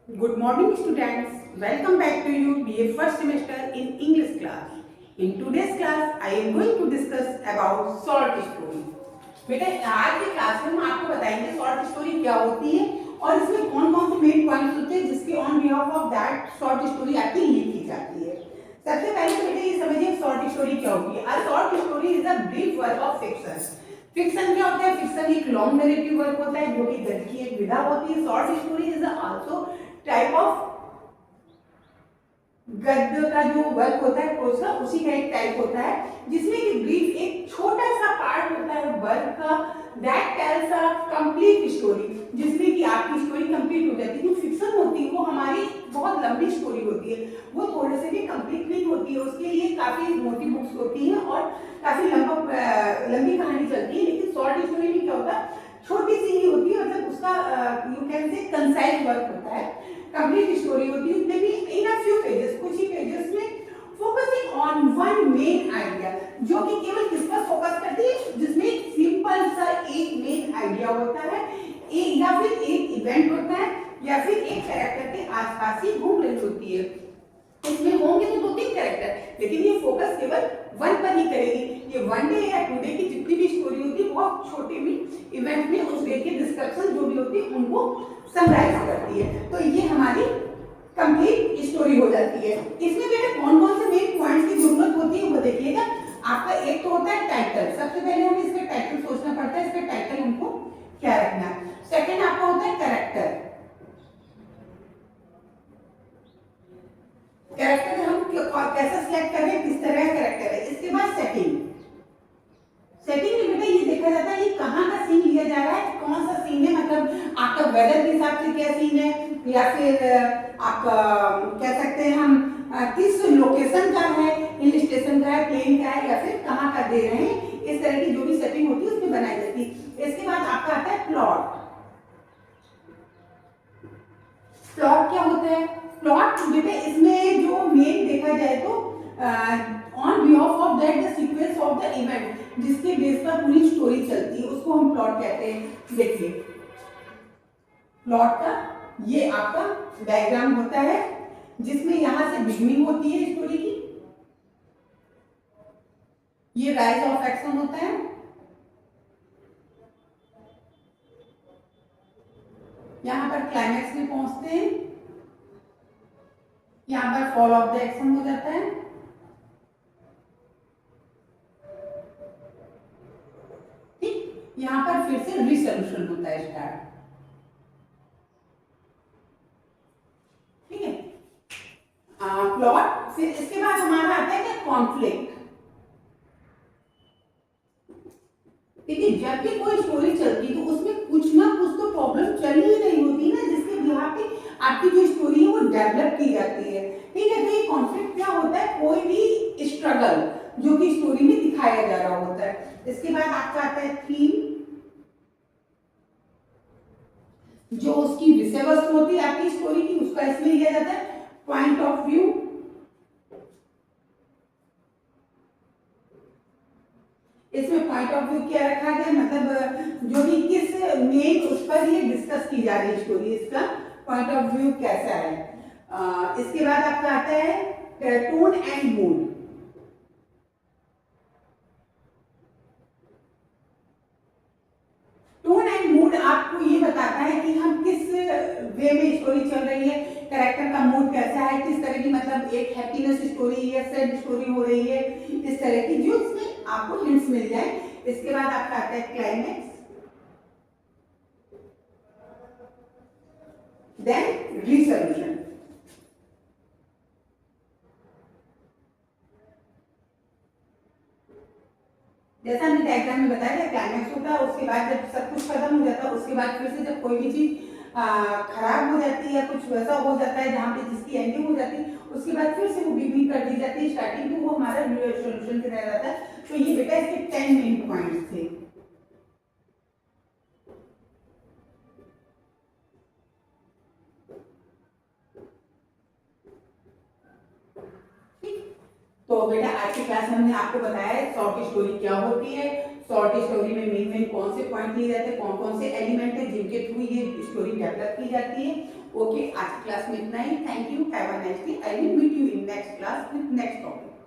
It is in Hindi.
Good morning, students. Welcome back to you BA first semester in English class. In today's class, I am going to discuss about short story. बेटा आज के क्लास में हम आपको बताएंगे शॉर्ट स्टोरी क्या होती है और इसमें कौन कौन से मेन पॉइंट्स होते हैं जिसके on behalf of that short story आपकी लिखी जाती है। सबसे पहले तो बेटा ये समझिए शॉर्ट स्टोरी क्या होती है। A short story is a brief work of fiction. Fiction क्या होता है? फिक्शन एक लॉन्ग नैरेटिव वर्क होता है जो कि गद्य की एक विधा होती है। Short story is also type of गद्य का जो वर्क होता है उसका उसी का एक टाइप होता है जिसमें कि ब्रीफ एक छोटा सा पार्ट होता है वर्क का that tells a complete story, जिसमें कि आपकी स्टोरी कंप्लीट हो जाती है। जो फिक्शन होती है वो हमारी बहुत लंबी स्टोरी होती है, वो थोड़े से भी कंप्लीट नहीं होती है, उसके लिए काफी मोटी बुक्स होती हैं और काफी लंबी कहानी चलती है। लेकिन शॉर्ट स्टोरी में क्या होता है, छोटी सी ही होती है, मतलब उसका you can say concise work होता है, कंप्लीट स्टोरी होती है। उसमें भी इन अ फ्यू पेजेस, कुछ ही पेजेस में focusing on one main idea, जो कि केवल किस पर फोकस करती है, जिसमें सिंपल सा एक मेन आइडिया होता है, या फिर एक इवेंट होता है, या फिर एक कैरेक्टर के आसपास ही घूम रही होती है। इसमें होंगे तो दो तीन कैरेक्टर, लेकिन ये फोकस केवल वन पर ही करेगी। ये वन डे या टू डे की जितनी भी स्टोरी होती है बहुत छोटे भी इवेंट में उस डे की डिस्क्रिप्शन जो भी होती है उनको समराइज करती है। तो ये हमारी कंप्लीट स्टोरी हो जाती है। इसमें बेटा कौन कौन से मेन पॉइंट्स की जरूरत होती है वो देखिएगा। आपका एक तो होता है टाइटल, सबसे पहले हमें इसका टाइटल सोचना पड़ता है, इसका टाइटल हमको क्या रखना है। सेकेंड आपका होता है कैरेक्टर, कैरेक्टर हम कैसे सिलेक्ट करें, किस तरह का कैरेक्टर है। इसके बाद सेटिंग, सेटिंग में बेटा ये देखा जाता है ये कहाँ का सीन लिया जा रहा है, कौन सा सीन है, मतलब आपका वेदर के हिसाब से क्या सीन है, या फिर आपका कह सकते हैं हम किस लोकेशन का है, हिल स्टेशन का है, प्लेन का है, या फिर कहाँ का दे रहे हैं। इस तरह की जो भी सेटिंग होती है उसमें बनाई जाती है। इसके बाद आपका आता है प्लॉट। प्लॉट क्या होता है? प्लॉट बेटा इसमें जो मेन देखा जाए तो on behalf of that the sequence of the event, जिसके बेस पर पूरी स्टोरी चलती है उसको हम प्लॉट कहते हैं। देखिए प्लॉट का ये आपका डायग्राम होता है जिसमें यहां से बिगनिंग होती है स्टोरी की, ये राइज ऑफ एक्शन होता है, यहां पर क्लाइमैक्स में पहुंचते हैं, यहां पर फॉल ऑफ द एक्शन हो जाता है, ठीक, यहां पर फिर से रिसोल्यूशन होता है स्टार्ट। ठीक है, प्लॉट। फिर इसके बाद हमारा आता है क्या, कॉन्फ्लिक्ट। देखिए जब भी कोई स्टोरी चलती तो उसमें कुछ ना कुछ तो प्रॉब्लम चल ही रही होती है ना, जिसके बिहाफ पे आपकी जो स्टोरी है वो डेवलप की जाती है। ठीक है, तो ये कॉन्फ्लिक्ट क्या होता है, कोई भी स्ट्रगल जो कि स्टोरी में दिखाया जा रहा होता है। इसके बाद आपका आता है थीम, जो उसकी विषय वस्तु होती है आपकी स्टोरी की, उसका इसमें लिया जाता है। पॉइंट ऑफ व्यू, इसमें पॉइंट ऑफ व्यू क्या रखा गया, मतलब जो भी किस मेन उस पर ये डिस्कस की जा रही है स्टोरी, इसका पॉइंट ऑफ व्यू कैसा है। इसके बाद आपका आता है tone and mood. Tone and mood आपको ये बताता है कि हम किस वे में स्टोरी चल रही है, कैरेक्टर का मूड कैसा है, किस तरह की, मतलब एक हैप्पीनेस स्टोरी है, सैड स्टोरी हो रही है, इस तरह की जो इसमें आपको हिंट्स मिल जाए। इसके बाद आपका आता है क्लाइमैक्स, देन रिसोल्यूशन। जैसा हमने डायग्राम में बताया क्लाइमैक्स होता है, उसके बाद जब सब कुछ खत्म हो जाता है उसके बाद फिर से जब कोई भी चीज खराब हो जाती है या कुछ वैसा हो जाता है जहाँ पे जिसकी एंडिंग हो जाती है, उसके बाद फिर से वो बिगनिंग कर दी जाती है स्टार्टिंग में, वो हमारा सोल्यूशन के रह जाता है। तो ये बेटा इसके 10 मेन पॉइंट्स थे। तो बेटा आज की क्लास में हमने आपको बताया शॉर्ट स्टोरी क्या होती है, शॉर्ट स्टोरी में मेन कौन से पॉइंट लिए जाते हैं, कौन कौन से एलिमेंट है जिनके थ्रू ये स्टोरी डेवलप की जाती है। ओके, आज की क्लास में इतना ही। Thank you, have a nice day. I will meet you in next class with next topic.